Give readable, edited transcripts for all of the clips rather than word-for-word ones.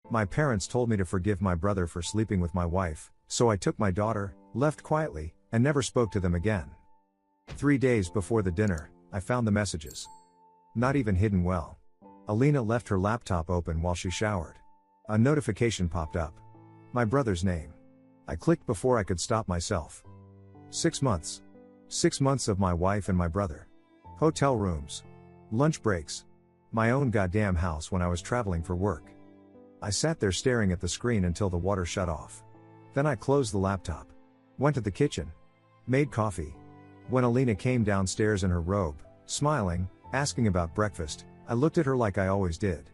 My parents told me to forgive my brother for sleeping with my wife, so I took my daughter, left quietly, and never spoke to them again. 3 days before the dinner, I found the messages. Not even hidden well. Alina left her laptop open while she showered. A notification popped up. My brother's name. I clicked before I could stop myself. 6 months. 6 months of my wife and my brother. Hotel rooms. Lunch breaks. My own goddamn house when I was traveling for work. I sat there staring at the screen until the water shut off. Then I closed the laptop. Went to the kitchen. Made coffee. When Alina came downstairs in her robe, smiling, asking about breakfast, I looked at her like I always did.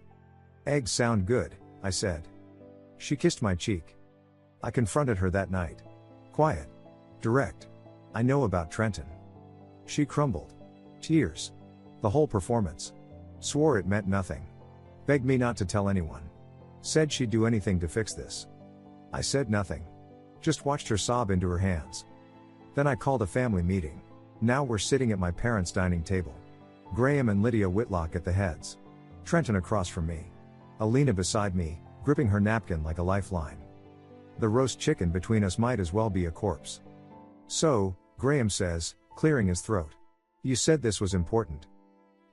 "Eggs sound good," I said. She kissed my cheek. I confronted her that night. Quiet. Direct. "I know about Trenton." She crumbled. Tears. The whole performance. Swore it meant nothing. Begged me not to tell anyone. Said she'd do anything to fix this. I said nothing. Just watched her sob into her hands. Then I called a family meeting. Now we're sitting at my parents' dining table. Graham and Lydia Whitlock at the heads. Trenton across from me. Alina beside me, gripping her napkin like a lifeline. The roast chicken between us might as well be a corpse. "So," Graham says, clearing his throat. "You said this was important."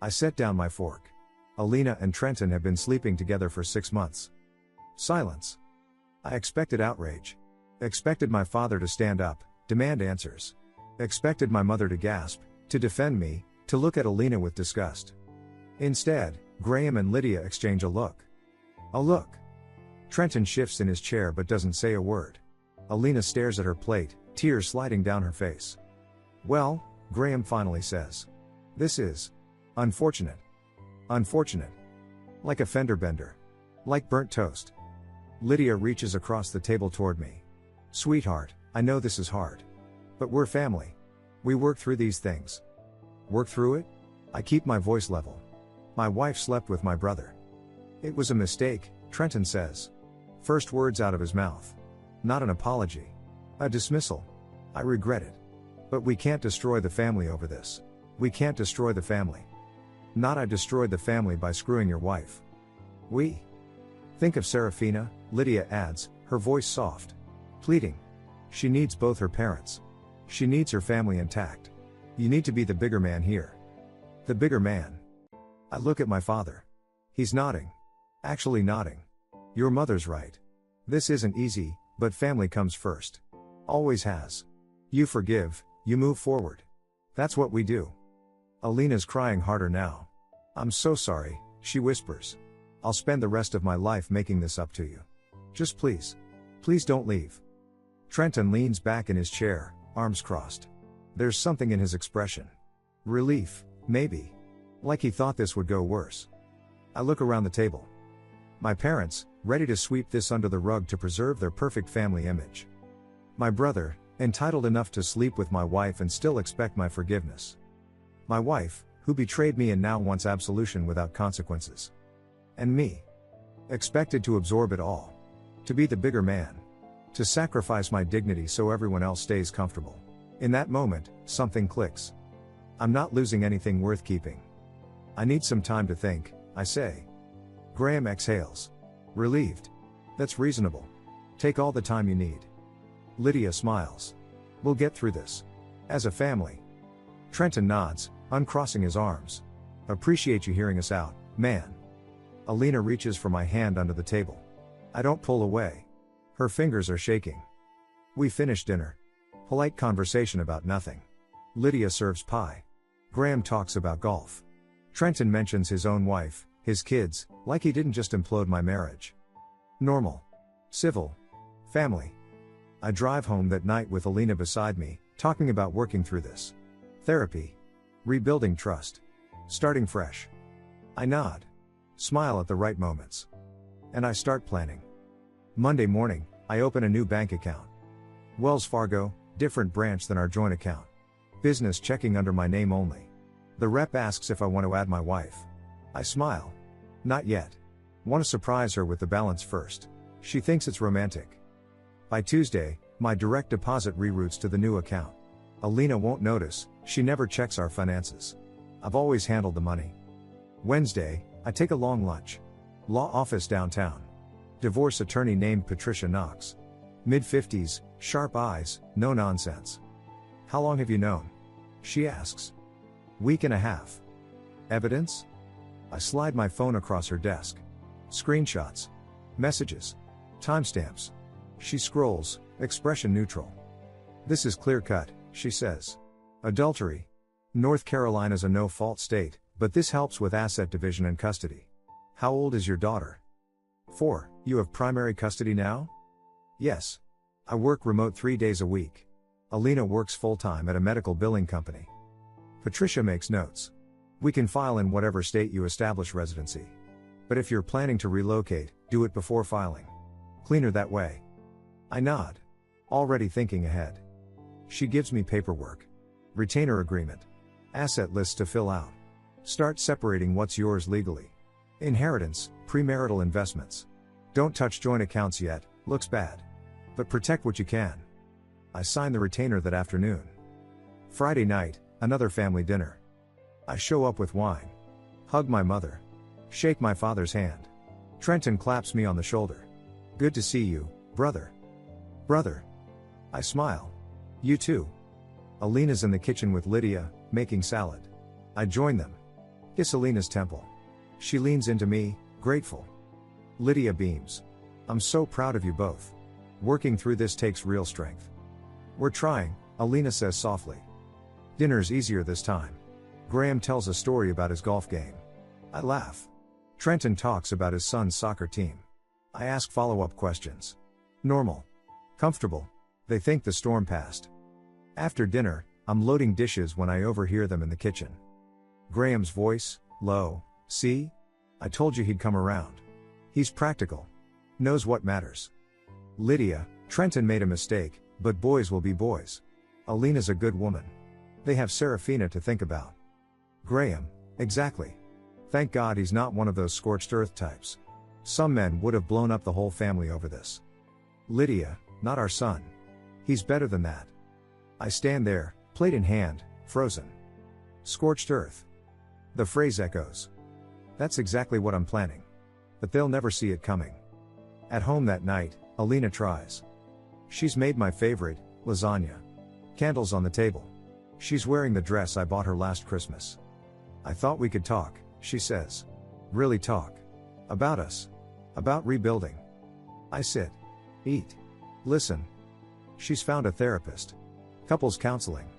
I set down my fork. Alina and Trenton have been sleeping together for 6 months. Silence. I expected outrage. Expected my father to stand up, demand answers. Expected my mother to gasp, to defend me, to look at Alina with disgust. Instead, Graham and Lydia exchange a look. A look. Trenton shifts in his chair but doesn't say a word. Alina stares at her plate, tears sliding down her face. "Well," Graham finally says. "This is unfortunate. Unfortunate. Like a fender bender. Like burnt toast." Lydia reaches across the table toward me. "Sweetheart, I know this is hard. But we're family. We work through these things." Work through it? I keep my voice level. "My wife slept with my brother." "It was a mistake," Trenton says. First words out of his mouth. Not an apology. A dismissal. "I regret it. But we can't destroy the family over this. We can't destroy the family." "Not I destroyed the family by screwing your wife. We." "Think of Serafina," Lydia adds, her voice soft. Pleading. "She needs both her parents. She needs her family intact. You need to be the bigger man here." The bigger man. I look at my father. He's nodding. Actually nodding. "Your mother's right. This isn't easy, but family comes first. Always has. You forgive, you move forward. That's what we do." Alina's crying harder now. "I'm so sorry," she whispers. "I'll spend the rest of my life making this up to you. Just please. Please don't leave." Trenton leans back in his chair, arms crossed. There's something in his expression. Relief, maybe. Like he thought this would go worse. I look around the table. My parents, ready to sweep this under the rug to preserve their perfect family image. My brother, entitled enough to sleep with my wife and still expect my forgiveness. My wife, who betrayed me and now wants absolution without consequences. And me. Expected to absorb it all. To be the bigger man. To sacrifice my dignity so everyone else stays comfortable. In that moment, something clicks. I'm not losing anything worth keeping. "I need some time to think," I say. Graham exhales. Relieved. "That's reasonable. Take all the time you need." Lydia smiles. "We'll get through this. As a family." Trenton nods, uncrossing his arms. "Appreciate you hearing us out, man." Alina reaches for my hand under the table. I don't pull away. Her fingers are shaking. We finish dinner. Polite conversation about nothing. Lydia serves pie. Graham talks about golf. Trenton mentions his own wife, his kids, like he didn't just implode my marriage. Normal. Civil. Family. I drive home that night with Alina beside me, talking about working through this. Therapy. Rebuilding trust. Starting fresh. I nod. Smile at the right moments. And I start planning. Monday morning, I open a new bank account. Wells Fargo, different branch than our joint account. Business checking under my name only. The rep asks if I want to add my wife. I smile. Not yet. Want to surprise her with the balance first. She thinks it's romantic. By Tuesday, my direct deposit reroutes to the new account. Alina won't notice, she never checks our finances. I've always handled the money. Wednesday, I take a long lunch. Law office downtown. Divorce attorney named Patricia Knox. Mid-50s, sharp eyes, no nonsense. How long have you known? She asks. Week and a half. Evidence? I slide my phone across her desk. Screenshots. Messages. Timestamps. She scrolls, expression neutral. This is clear cut, she says. Adultery. North Carolina's a no-fault state, but this helps with asset division and custody. How old is your daughter? 4. You have primary custody now? Yes. I work remote 3 days a week. Alina works full-time at a medical billing company. Patricia makes notes. We can file in whatever state you establish residency. But if you're planning to relocate, do it before filing. Cleaner that way. I nod. Already thinking ahead. She gives me paperwork. Retainer agreement. Asset lists to fill out. Start separating what's yours legally. Inheritance, premarital investments. Don't touch joint accounts yet, looks bad. But protect what you can. I sign the retainer that afternoon. Friday night, another family dinner. I show up with wine. Hug my mother. Shake my father's hand. Trenton claps me on the shoulder. Good to see you, brother. Brother. I smile. You too. Alina's in the kitchen with Lydia, making salad. I join them. Kiss Alina's temple. She leans into me, grateful. Lydia beams. I'm so proud of you both. Working through this takes real strength. We're trying, Alina says softly. Dinner's easier this time. Graham tells a story about his golf game. I laugh. Trenton talks about his son's soccer team. I ask follow-up questions. Normal. Comfortable. They think the storm passed. After dinner, I'm loading dishes when I overhear them in the kitchen. Graham's voice, low. See? I told you he'd come around. He's practical. Knows what matters. Lydia, Trenton made a mistake, but boys will be boys. Alina's a good woman. They have Serafina to think about. Graham, exactly. Thank God he's not one of those scorched earth types. Some men would have blown up the whole family over this. Lydia, not our son. He's better than that. I stand there, plate in hand, frozen. Scorched earth. The phrase echoes. That's exactly what I'm planning. But they'll never see it coming. At home that night, Alina tries. She's made my favorite, lasagna. Candles on the table. She's wearing the dress I bought her last Christmas. I thought we could talk, she says. Really talk. About us. About rebuilding. I sit. Eat. Listen. She's found a therapist. Couples counseling.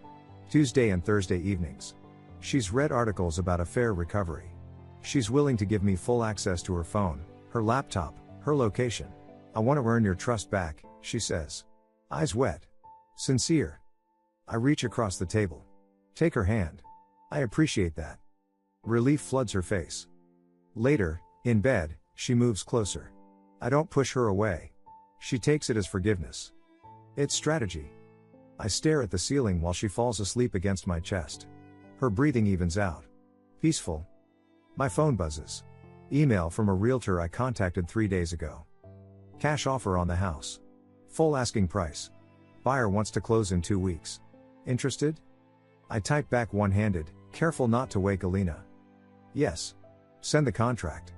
Tuesday and Thursday evenings. She's read articles about affair recovery. She's willing to give me full access to her phone, her laptop, her location. I want to earn your trust back, she says. Eyes wet. Sincere. I reach across the table. Take her hand. I appreciate that. Relief floods her face. Later, in bed, she moves closer. I don't push her away. She takes it as forgiveness. It's strategy. I stare at the ceiling while she falls asleep against my chest. Her breathing evens out. Peaceful. My phone buzzes. Email from a realtor I contacted 3 days ago. Cash offer on the house. Full asking price. Buyer wants to close in 2 weeks. Interested? I type back one-handed, careful not to wake Alina. Yes. Send the contract.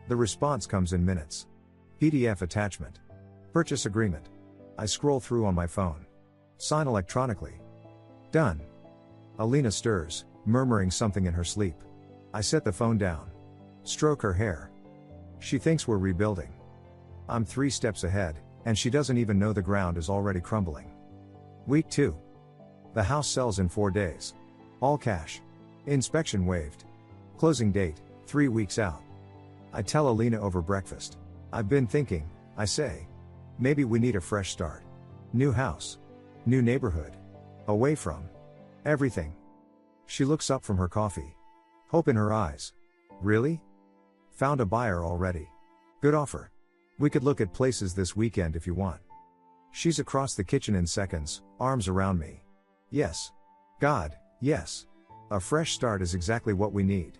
The response comes in minutes. PDF attachment. Purchase agreement. I scroll through on my phone. Sign electronically. Done. Alina stirs, murmuring something in her sleep. I set the phone down. Stroke her hair. She thinks we're rebuilding. I'm 3 steps ahead, and she doesn't even know the ground is already crumbling. Week 2. The house sells in 4 days. All cash. Inspection waived. Closing date, 3 weeks out. I tell Alina over breakfast. I've been thinking, I say. Maybe we need a fresh start. New house. New neighborhood. Away from everything. She looks up from her coffee. Hope in her eyes. Really? Found a buyer already. Good offer. We could look at places this weekend if you want. She's across the kitchen in seconds, arms around me. Yes. God, yes. A fresh start is exactly what we need.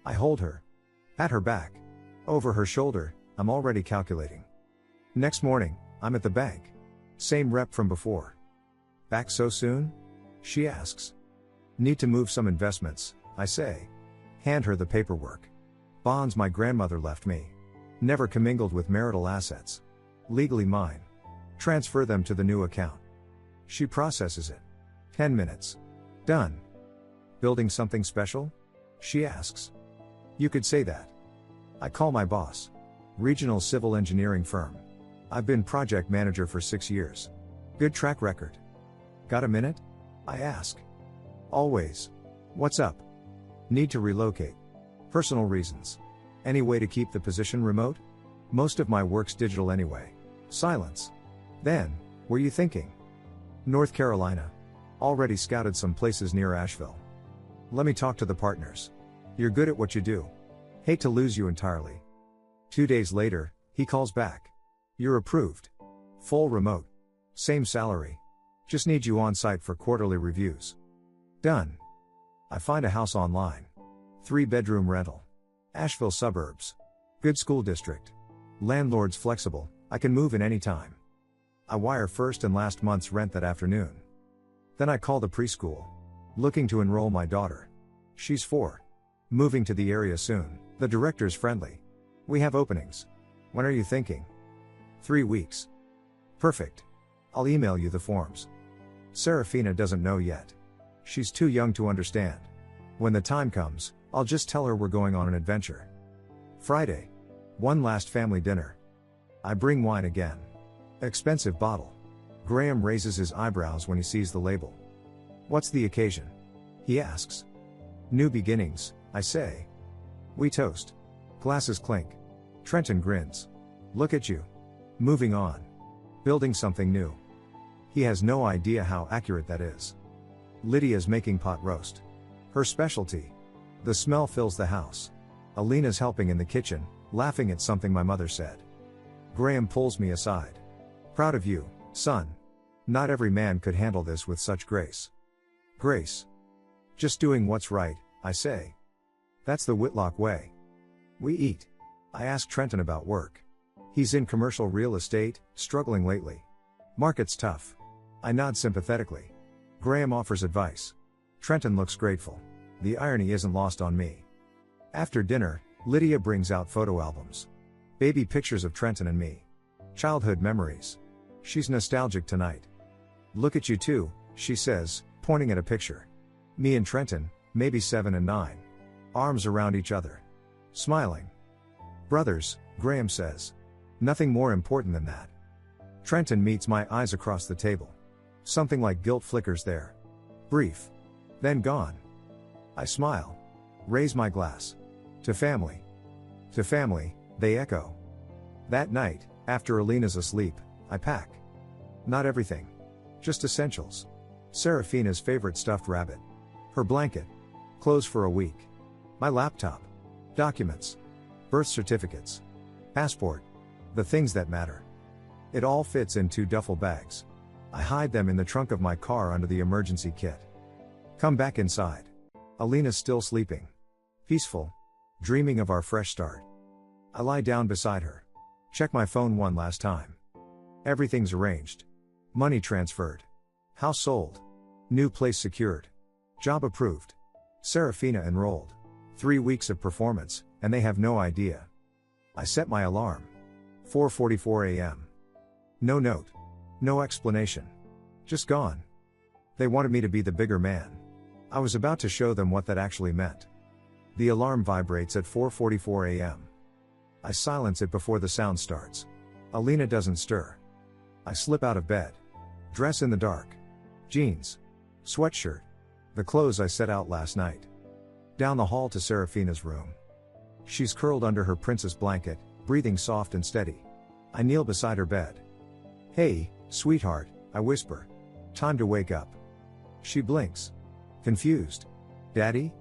I hold her. Pat her back. Over her shoulder, I'm already calculating. Next morning, I'm at the bank. Same rep from before. Back so soon? She asks. Need to move some investments, I say. Hand her the paperwork. Bonds my grandmother left me. Never commingled with marital assets. Legally mine. Transfer them to the new account. She processes it. 10 minutes. Done. Building something special? She asks. You could say that. I call my boss. Regional civil engineering firm. I've been project manager for 6 years. Good track record. Got a minute? I ask. Always. What's up? Need to relocate. Personal reasons. Any way to keep the position remote? Most of my work's digital anyway. Silence. Then, were you thinking? North Carolina. Already scouted some places near Asheville. Let me talk to the partners. You're good at what you do. Hate to lose you entirely. 2 days later, he calls back. You're approved. Full remote. Same salary. Just need you on site for quarterly reviews. Done. I find a house online. 3-bedroom rental. Asheville suburbs. Good school district. Landlord's flexible, I can move in any time. I wire first and last month's rent that afternoon. Then I call the preschool. Looking to enroll my daughter. She's 4. Moving to the area soon. The director's friendly. We have openings. When are you thinking? 3 weeks. Perfect. I'll email you the forms. Serafina doesn't know yet. She's too young to understand. When the time comes, I'll just tell her we're going on an adventure. Friday. One last family dinner. I bring wine again. Expensive bottle. Graham raises his eyebrows when he sees the label. What's the occasion? He asks. New beginnings, I say. We toast. Glasses clink. Trenton grins. Look at you. Moving on. Building something new. He has no idea how accurate that is. Lydia's making pot roast. Her specialty. The smell fills the house. Alina's helping in the kitchen, laughing at something my mother said. Graham pulls me aside. Proud of you, son. Not every man could handle this with such grace. Grace. Just doing what's right, I say. That's the Whitlock way. We eat. I ask Trenton about work. He's in commercial real estate, struggling lately. Market's tough. I nod sympathetically. Graham offers advice. Trenton looks grateful. The irony isn't lost on me. After dinner, Lydia brings out photo albums. Baby pictures of Trenton and me. Childhood memories. She's nostalgic tonight. Look at you two, she says, pointing at a picture. Me and Trenton, maybe 7 and 9. Arms around each other. Smiling. Brothers, Graham says. Nothing more important than that. Trenton meets my eyes across the table. Something like guilt flickers there. Brief. Then gone. I smile. Raise my glass. To family. To family, they echo. That night, after Alina's asleep, I pack. Not everything. Just essentials. Serafina's favorite stuffed rabbit. Her blanket. Clothes for a week. My laptop. Documents. Birth certificates. Passport. The things that matter. It all fits in 2 duffel bags. I hide them in the trunk of my car under the emergency kit. Come back inside. Alina's still sleeping. Peaceful. Dreaming of our fresh start. I lie down beside her. Check my phone one last time. Everything's arranged. Money transferred. House sold. New place secured. Job approved. Serafina enrolled. 3 weeks of performance, and they have no idea. I set my alarm. 4:44 a.m. No note. No explanation. Just gone. They wanted me to be the bigger man. I was about to show them what that actually meant. The alarm vibrates at 4:44 a.m. I silence it before the sound starts. Alina doesn't stir. I slip out of bed. Dress in the dark. Jeans. Sweatshirt. The clothes I set out last night. Down the hall to Serafina's room. She's curled under her princess blanket, breathing soft and steady. I kneel beside her bed. Hey, sweetheart, I whisper. Time to wake up. She blinks. Confused. Daddy?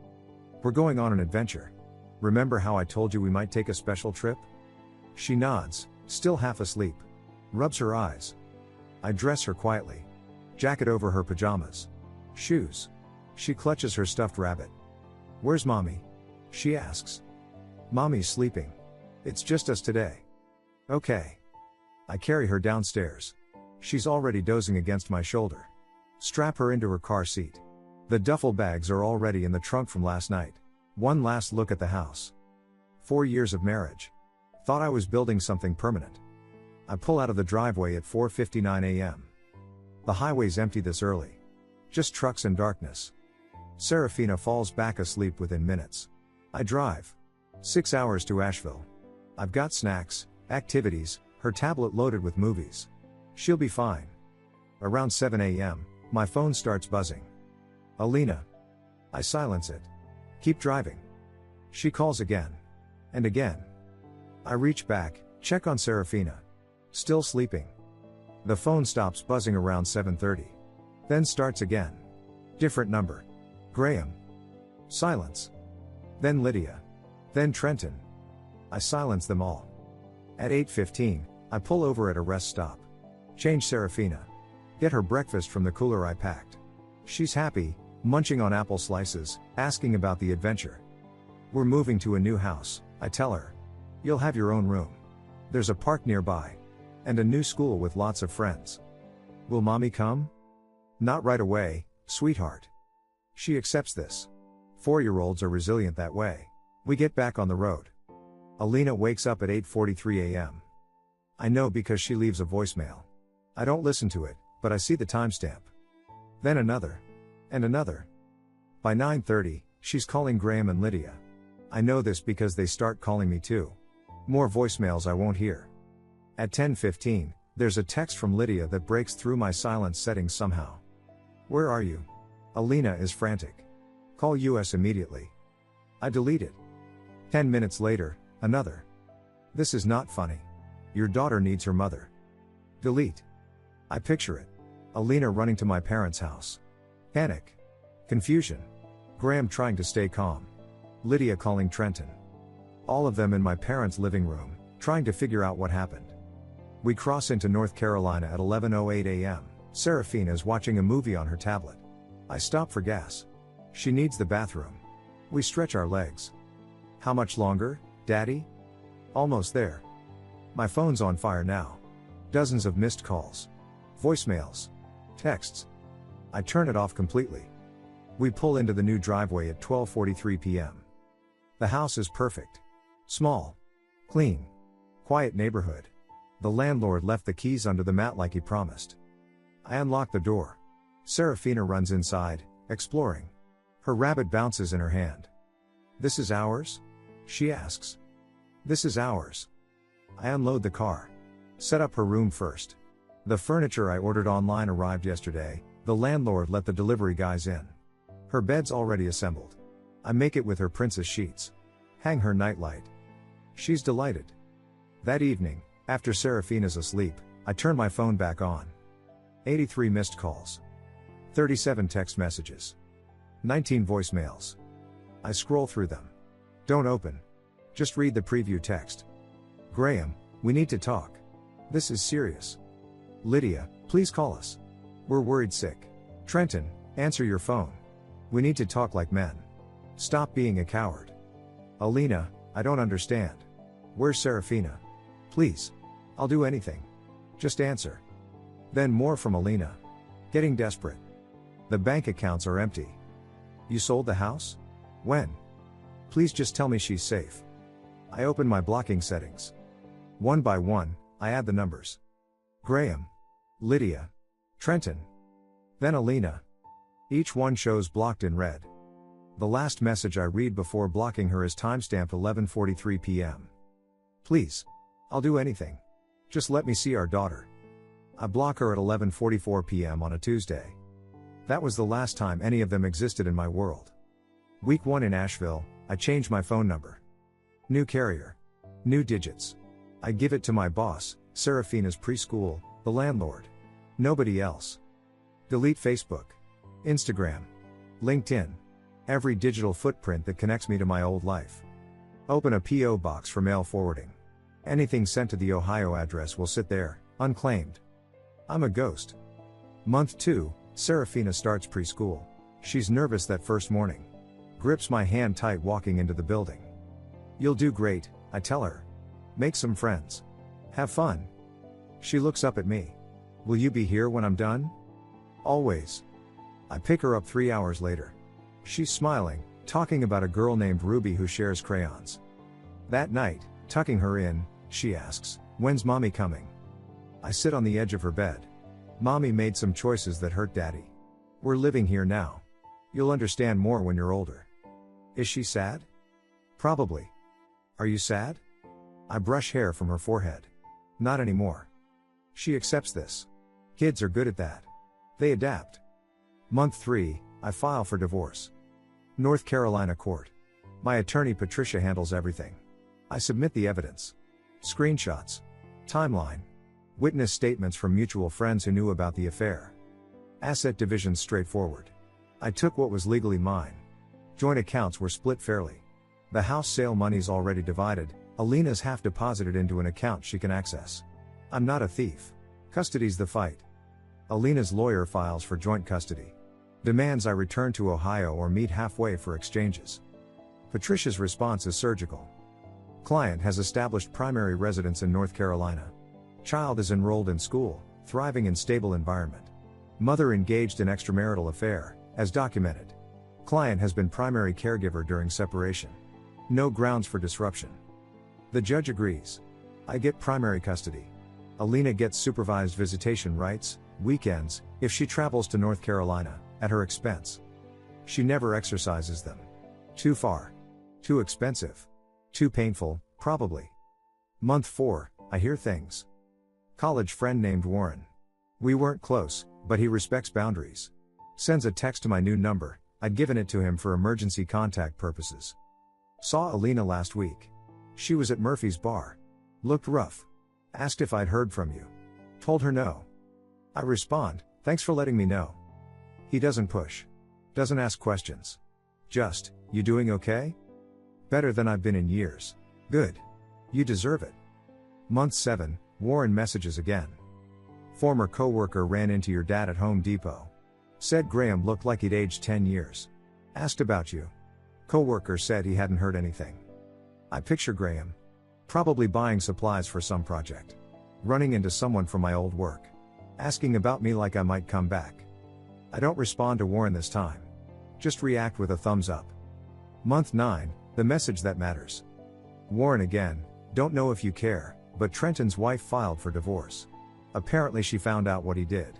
We're going on an adventure. Remember how I told you we might take a special trip? She nods, still half asleep. Rubs her eyes. I dress her quietly. Jacket over her pajamas. Shoes. She clutches her stuffed rabbit. Where's mommy? She asks. Mommy's sleeping. It's just us today. Okay. I carry her downstairs. She's already dozing against my shoulder. Strap her into her car seat. The duffel bags are already in the trunk from last night. One last look at the house. 4 years of marriage. Thought I was building something permanent. I pull out of the driveway at 4:59 a.m. The highway's empty this early. Just trucks and darkness. Serafina falls back asleep within minutes. I drive 6 hours to Asheville. I've got snacks, activities, her tablet loaded with movies. She'll be fine. Around 7 a.m., my phone starts buzzing. Alina. I silence it. Keep driving. She calls again. And again. I reach back, check on Serafina. Still sleeping. The phone stops buzzing around 7:30. Then starts again. Different number. Graham. Silence. Then Lydia. Then Trenton. I silence them all. At 8:15, I pull over at a rest stop. Change Serafina. Get her breakfast from the cooler I packed. She's happy, munching on apple slices, asking about the adventure. We're moving to a new house, I tell her. You'll have your own room. There's a park nearby. And a new school with lots of friends. Will mommy come? Not right away, sweetheart. She accepts this. 4-year-olds are resilient that way. We get back on the road. Alina wakes up at 8:43 a.m. I know because she leaves a voicemail. I don't listen to it, but I see the timestamp. Then another. And another. By 9:30, she's calling Graham and Lydia. I know this because they start calling me too. More voicemails I won't hear. At 10:15, there's a text from Lydia that breaks through my silence settings somehow. Where are you? Alina is frantic. Call US immediately. I delete it. 10 minutes later, another. This is not funny. Your daughter needs her mother. Delete. I picture it. Alina running to my parents' house. Panic. Confusion. Graham trying to stay calm. Lydia calling Trenton. All of them in my parents' living room, trying to figure out what happened. We cross into North Carolina at 11:08 a.m. Serafina is watching a movie on her tablet. I stop for gas. She needs the bathroom. We stretch our legs. How much longer, Daddy? Almost there. My phone's on fire now. Dozens of missed calls. Voicemails. Texts. I turn it off completely. We pull into the new driveway at 12:43 p.m. The house is perfect. Small. Clean. Quiet neighborhood. The landlord left the keys under the mat like he promised. I unlock the door. Serafina runs inside, exploring. Her rabbit bounces in her hand. This is ours? She asks. This is ours. I unload the car. Set up her room first. The furniture I ordered online arrived yesterday. The landlord let the delivery guys in. Her bed's already assembled. I make it with her princess sheets. Hang her nightlight. She's delighted. That evening, after Serafina's asleep, I turn my phone back on. 83 missed calls. 37 text messages. 19 voicemails. I scroll through them. Don't open. Just read the preview text. Graham, we need to talk. This is serious. Lydia, please call us. We're worried sick. Trenton, answer your phone. We need to talk like men. Stop being a coward. Alina, I don't understand. Where's Serafina? Please. I'll do anything. Just answer. Then more from Alina. Getting desperate. The bank accounts are empty. You sold the house? When? Please just tell me she's safe. I open my blocking settings. One by one, I add the numbers. Graham. Lydia. Trenton. Then Alina. Each one shows blocked in red. The last message I read before blocking her is timestamped 11:43 p.m. Please. I'll do anything. Just let me see our daughter. I block her at 11:44 p.m. on a Tuesday. That was the last time any of them existed in my world. Week 1 in Asheville, I change my phone number. New carrier. New digits. I give it to my boss, Serafina's preschool, the landlord. Nobody else. Delete Facebook. Instagram. LinkedIn. Every digital footprint that connects me to my old life. Open a P.O. box for mail forwarding. Anything sent to the Ohio address will sit there, unclaimed. I'm a ghost. Month 2, Serafina starts preschool. She's nervous that first morning. Grips my hand tight walking into the building. You'll do great, I tell her. Make some friends. Have fun. She looks up at me. Will you be here when I'm done? Always. I pick her up 3 hours later. She's smiling, talking about a girl named Ruby who shares crayons. That night, tucking her in, She asks, "When's mommy coming?" I sit on the edge of her bed. "Mommy made some choices that hurt daddy. We're living here now. You'll understand more when you're older." Is she sad? Probably. Are you sad? I brush hair from her forehead. Not anymore. She accepts this. Kids are good at that. They adapt. Month 3, I file for divorce. North Carolina court. My attorney Patricia handles everything. I submit the evidence. Screenshots. Timeline. Witness statements from mutual friends who knew about the affair. Asset division straightforward. I took what was legally mine. Joint accounts were split fairly. The house sale money's already divided, Alina's half deposited into an account she can access. I'm not a thief. Custody's the fight. Alina's lawyer files for joint custody. Demands I return to Ohio or meet halfway for exchanges. Patricia's response is surgical. Client has established primary residence in North Carolina. Child is enrolled in school, thriving in stable environment. Mother engaged in extramarital affair, as documented. Client has been primary caregiver during separation. No grounds for disruption. The judge agrees. I get primary custody. Alina gets supervised visitation rights, weekends, if she travels to North Carolina, at her expense. She never exercises them. Too far. Too expensive. Too painful, probably. Month 4, I hear things. College friend named Warren. We weren't close, but he respects boundaries. Sends a text to my new number, I'd given it to him for emergency contact purposes. Saw Alina last week. She was at Murphy's bar. Looked rough. Asked if I'd heard from you. Told her no. I respond, "Thanks for letting me know." He doesn't push. Doesn't ask questions. Just, "You doing okay?" Better than I've been in years. Good. You deserve it. Month 7, Warren messages again. Former coworker ran into your dad at Home Depot. Said Graham looked like he'd aged 10 years. Asked about you. Coworker said he hadn't heard anything. I picture Graham. Probably buying supplies for some project. Running into someone from my old work. Asking about me like I might come back. I don't respond to Warren this time. Just react with a thumbs up. Month 9, the message that matters. Warren again, don't know if you care, but Trenton's wife filed for divorce. Apparently she found out what he did.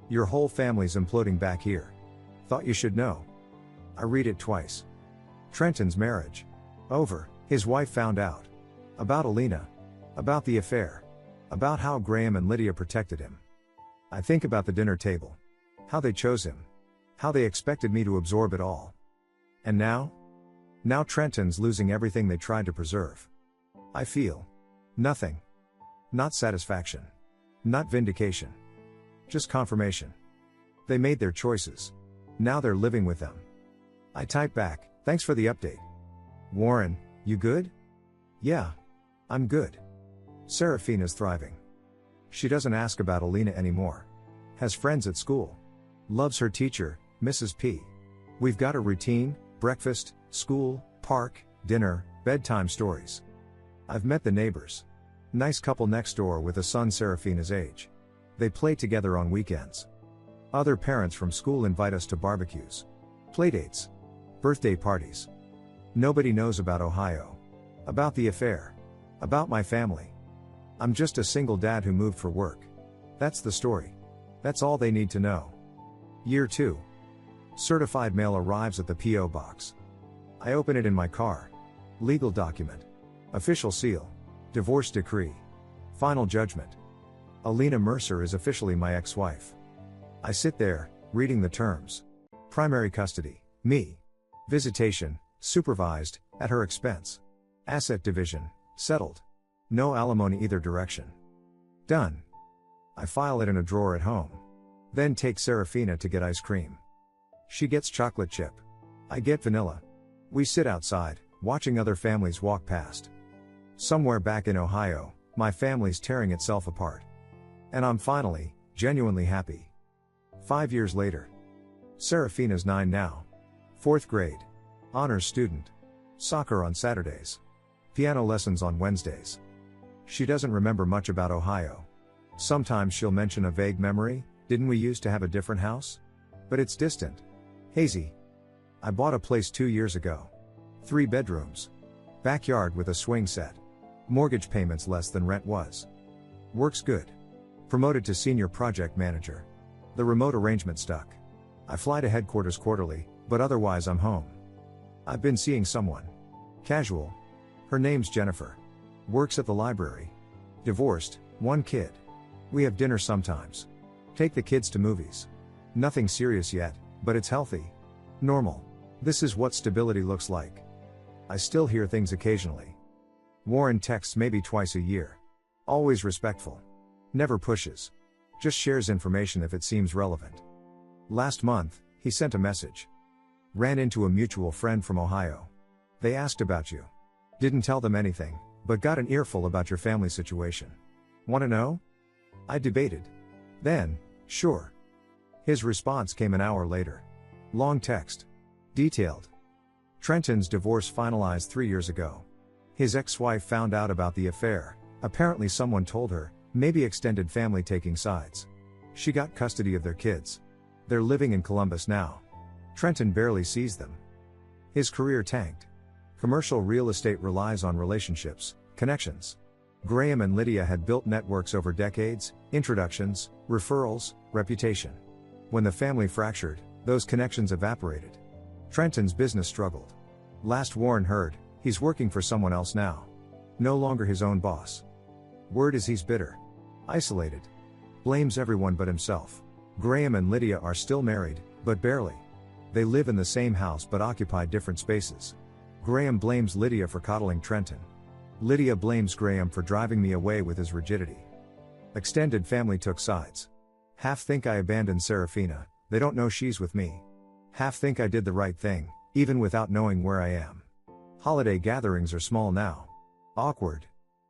Your whole family's imploding back here. Thought you should know. I read it twice. Trenton's marriage. Over, his wife found out. About Alina. About the affair. About how Graham and Lydia protected him. I think about the dinner table. How they chose him. How they expected me to absorb it all. And now? Now Trenton's losing everything they tried to preserve. I feel nothing. Not satisfaction. Not vindication. Just confirmation. They made their choices. Now they're living with them. I type back, "Thanks for the update." Warren, you good? Yeah. I'm good. Serafina's thriving. She doesn't ask about Alina anymore. Has friends at school. Loves her teacher, Mrs. P. We've got a routine, breakfast, school, park, dinner, bedtime stories. I've met the neighbors. Nice couple next door with a son Serafina's age. They play together on weekends. Other parents from school invite us to barbecues. Playdates. Birthday parties. Nobody knows about Ohio. About the affair. About my family. I'm just a single dad who moved for work. That's the story. That's all they need to know. Year 2. Certified mail arrives at the P.O. box. I open it in my car. Legal document. Official seal. Divorce decree. Final judgment. Alina Mercer is officially my ex-wife. I sit there, reading the terms. Primary custody, me. Visitation, supervised, at her expense. Asset division, settled. No alimony either direction. Done. I file it in a drawer at home. Then take Serafina to get ice cream. She gets chocolate chip. I get vanilla. We sit outside, watching other families walk past. Somewhere back in Ohio, my family's tearing itself apart. And I'm finally, genuinely happy. 5 years later. Serafina's 9 now. 4th grade. Honors student. Soccer on Saturdays. Piano lessons on Wednesdays. She doesn't remember much about Ohio. Sometimes she'll mention a vague memory, didn't we used to have a different house? But it's distant. Hazy. I bought a place 2 years ago. 3 bedrooms. Backyard with a swing set. Mortgage payments less than rent was. Works good. Promoted to senior project manager. The remote arrangement stuck. I fly to headquarters quarterly, but otherwise I'm home. I've been seeing someone. Casual. Her name's Jennifer. Works at the library. Divorced, 1 kid. We have dinner sometimes. Take the kids to movies. Nothing serious yet, but it's healthy. Normal. This is what stability looks like. I still hear things occasionally. Warren texts maybe twice a year. Always respectful. Never pushes. Just shares information if it seems relevant. Last month, he sent a message. Ran into a mutual friend from Ohio. They asked about you. Didn't tell them anything, but got an earful about your family situation. Wanna know? I debated. Then, sure. His response came an hour later. Long text. Detailed. Trenton's divorce finalized 3 years ago. His ex-wife found out about the affair. Apparently someone told her, maybe extended family taking sides. She got custody of their kids. They're living in Columbus now. Trenton barely sees them. His career tanked. Commercial real estate relies on relationships, connections. Graham and Lydia had built networks over decades, introductions, referrals, reputation. When the family fractured, those connections evaporated. Trenton's business struggled. Last Warren heard, he's working for someone else now. No longer his own boss. Word is he's bitter. Isolated. Blames everyone but himself. Graham and Lydia are still married, but barely. They live in the same house but occupy different spaces. Graham blames Lydia for coddling Trenton. Lydia blames Graham for driving me away with his rigidity. Extended family took sides. Half think I abandoned Serafina, they don't know she's with me. Half think I did the right thing, even without knowing where I am. Holiday gatherings are small now. Awkward.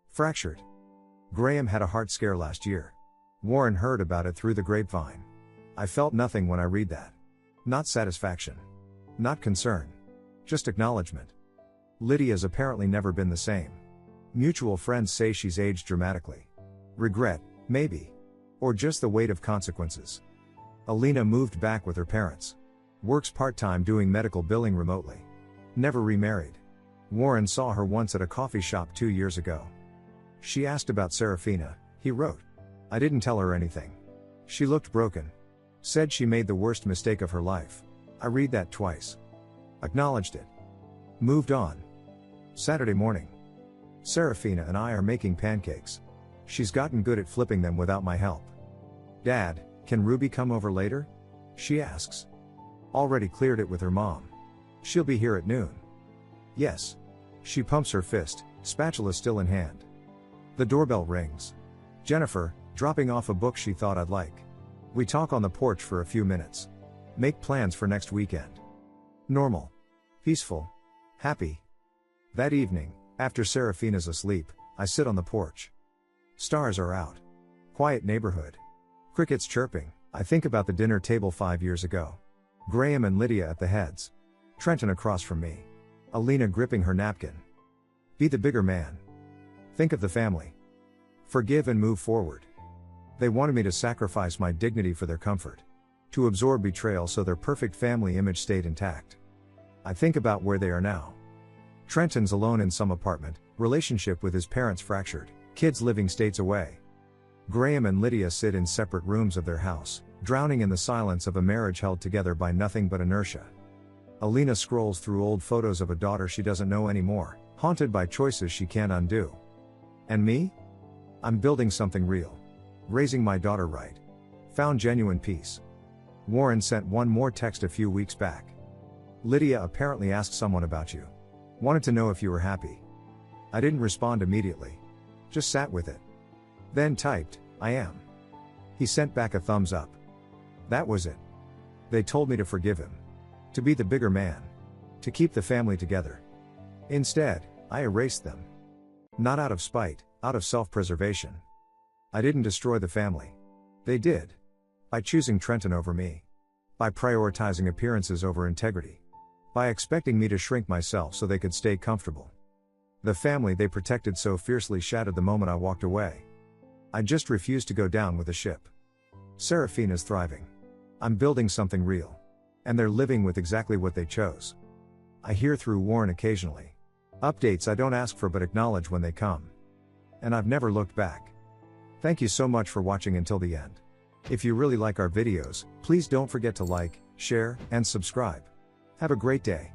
Fractured. Graham had a heart scare last year. Warren heard about it through the grapevine. I felt nothing when I read that. Not satisfaction. Not concern. Just acknowledgement. Lydia's apparently never been the same. Mutual friends say she's aged dramatically. Regret, maybe. Or just the weight of consequences. Alina moved back with her parents. Works part-time doing medical billing remotely. Never remarried. Warren saw her once at a coffee shop 2 years ago. She asked about Serafina, he wrote. I didn't tell her anything. She looked broken. Said she made the worst mistake of her life. I read that twice. Acknowledged it. Moved on. Saturday morning. Serafina and I are making pancakes. She's gotten good at flipping them without my help. Dad, can Ruby come over later? She asks. Already cleared it with her mom. She'll be here at noon. Yes. She pumps her fist, spatula still in hand. The doorbell rings. Jennifer, dropping off a book she thought I'd like. We talk on the porch for a few minutes. Make plans for next weekend. Normal. Peaceful. Happy. That evening, after Serafina's asleep, I sit on the porch. Stars are out. Quiet neighborhood. Crickets chirping. I think about the dinner table 5 years ago. Graham and Lydia at the heads. Trenton across from me. Alina gripping her napkin. Be the bigger man. Think of the family. Forgive and move forward. They wanted me to sacrifice my dignity for their comfort. To absorb betrayal so their perfect family image stayed intact. I think about where they are now. Trenton's alone in some apartment, relationship with his parents fractured, kids living states away. Graham and Lydia sit in separate rooms of their house, drowning in the silence of a marriage held together by nothing but inertia. Alina scrolls through old photos of a daughter she doesn't know anymore, haunted by choices she can't undo. And me? I'm building something real. Raising my daughter right. Found genuine peace. Warren sent one more text a few weeks back. Lydia apparently asked someone about you. Wanted to know if you were happy. I didn't respond immediately. Just sat with it. Then typed, I am. He sent back a thumbs up. That was it. They told me to forgive him. To be the bigger man. To keep the family together. Instead, I erased them. Not out of spite, out of self-preservation. I didn't destroy the family. They did. By choosing Trenton over me. By prioritizing appearances over integrity. By expecting me to shrink myself so they could stay comfortable. The family they protected so fiercely shattered the moment I walked away. I just refused to go down with the ship. Serafina's thriving. I'm building something real. And they're living with exactly what they chose. I hear through Warren occasionally. Updates I don't ask for but acknowledge when they come. and I've never looked back. Thank you so much for watching until the end. If you really like our videos, please don't forget to like, share, and subscribe. Have a great day.